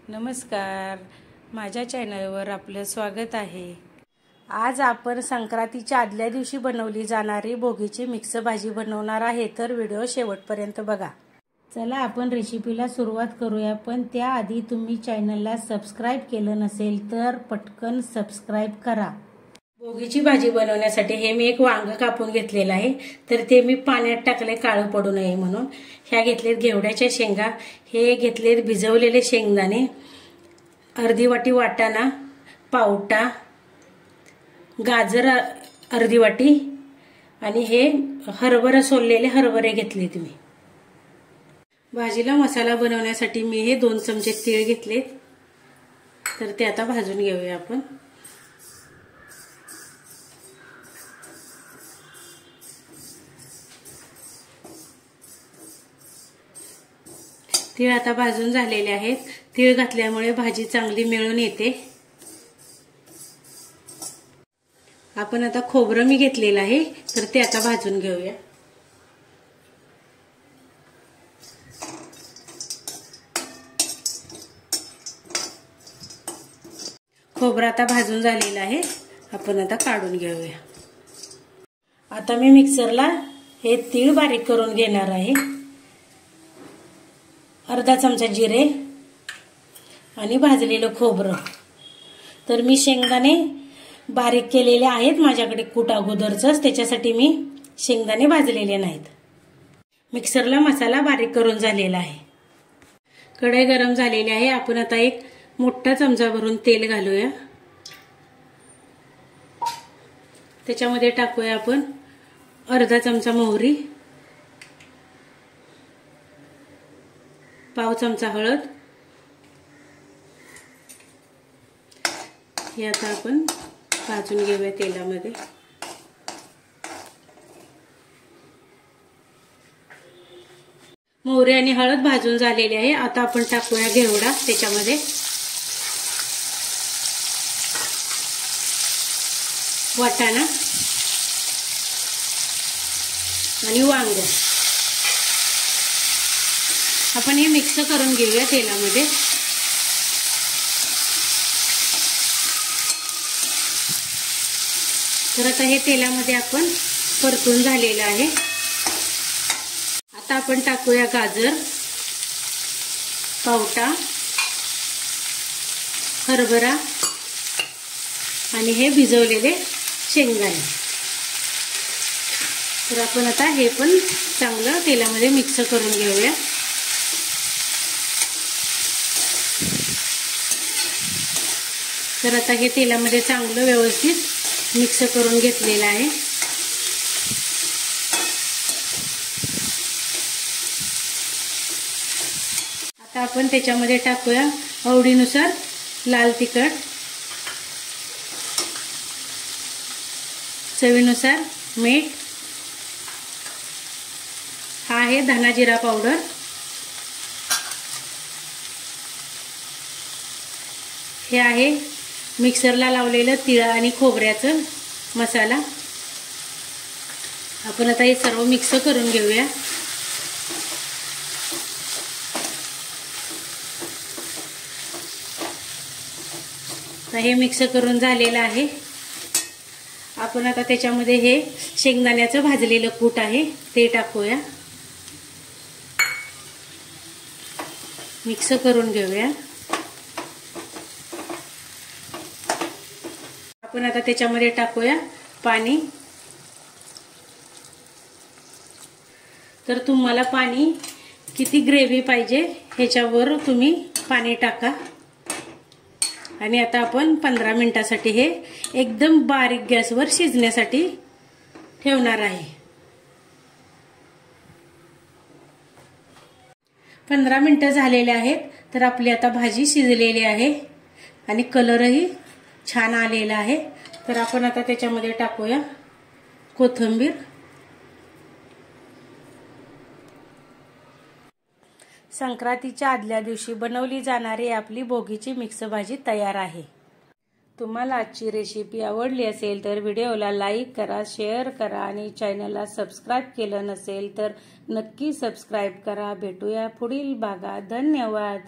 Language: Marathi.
नमस्कार, माझ्या चॅनलवर आपलं स्वागत आहे। आज आपण संक्रांतीच्या आदल्या दिवशी बनवली जाणारी भोगीची मिक्स भाजी बनवणार आहे, तर व्हिडिओ शेवटपर्यंत बघा। चला आपण रेसिपीला सुरुवात करूया, पण त्याआधी तुम्ही चॅनलला सबस्क्राइब केलं नसेल तर पटकन सबस्क्राइब करा। भोगीची भाजी बनवण्यासाठी हे मी एक वांग कापून घेतलेलं आहे, तर ते मी पाण्यात टाकले काळं पडू नये म्हणून। ह्या घेतलेत घेवड्याच्या शेंगा, हे घेतलेत भिजवलेले शेंगदाणे, अर्धी वाटी वाटाणा, पावटा, गाजर अर्धी वाटी आणि हे हरभरा सोललेले हरभरे घेतले तुम्ही। भाजीला मसाला बनवण्यासाठी मी हे 2 चमचे तीळ घेतलेत, तर ते आता भाजून घेऊया आपण। तीळ आता भाजून झालेले आहेत। तीळ घातल्यामुळे भाजी चांगली मिळून येते। आपण आता खोबरं मी घेतलेलं आहे, तर ते आता भाजून घेऊया। खोबरं आता भाजून झालेलं आहे, आपण आता काढून घेऊया। आता मी मिक्सरला हे तीळ बारीक करून घेणार आहे। अर्धा चमचा जिरे आणि भाजलेलं खोबरं, तर मी शेंगदाणे बारीक केलेले आहेत माझ्याकडे कूट अगोदरच, त्याच्यासाठी मी शेंगदाणे भाजलेले नाहीत। मिक्सरला मसाला बारीक करून झालेला आहे। कढई गरम झालेली आहे, आपण आता एक मोठा चमचा भरून तेल घालूया। त्याच्यामध्ये टाकूया आपण अर्धा चमचा मोहरी, पाव चमचा हळद, हे आता आपण भाजून घेऊया तेलामध्ये। मोहरी आणि हळद भाजून झालेली आहे, आता आपण टाकूया घेवडा त्याच्यामध्ये, वाटाणा आणि वांग। आपण हे मिक्स करून घेऊया तेलामध्ये। तर आता हे तेलामध्ये आपण परतून झालेलं आहे। आता आपण टाकूया गाजर, पावटा, हरभरा आणि हे भिजवलेले शेंगदाणे। तर आपण आता हे पण चांगलं तेलामध्ये मिक्स करून घेऊया। तर आता हे तेलामध्ये चांगलं व्यवस्थित मिक्स करून घेतलेलं आहे। आता आपण त्याच्यामध्ये टाकूया आवडीनुसार लाल तिखट, चवीनुसार मीठ, हा आहे धना जिरा पावडर, हे आहे मिक्सरला लावलेलं तीळ आणि खोबऱ्याचं मसाला। आपण आता हे सर्व मिक्स करून घेऊया। तर हे मिक्स करून झालेलं आहे। आपण आता त्याच्यामध्ये हे शेंगदाण्याचं भाजलेलं कूट आहे ते टाकूया, मिक्स करून घेऊया। आपण आता त्याच्यामध्ये टाकूया पाणी। तर तुम्हाला पाणी किती ग्रेव्ही पाहिजे ह्याच्यावर तुम्ही पाणी टाका। आणि आता आपण 15 मिनिटासाठी हे एकदम बारीक गॅसवर शिजण्यासाठी ठेवणार आहे। 15 मिनिटं झालेले आहेत, तर आपली आता भाजी शिजलेली आहे आणि कलरही छान आलेला आहे। तर आपण आता त्याच्यामध्ये टाकूया कोथिंबीर। संक्रांतीच्या आदल्या दिवशी बनवली जाणारी आपली भोगीची मिक्स भाजी तयार आहे। तुम्हाला आजची रेसिपी आवडली असेल तर व्हिडिओला लाईक करा, शेअर करा आणि चॅनलला सबस्क्राइब केलं नसेल तर नक्की सबस्क्राइब करा। भेटूया पुढील भागात। धन्यवाद।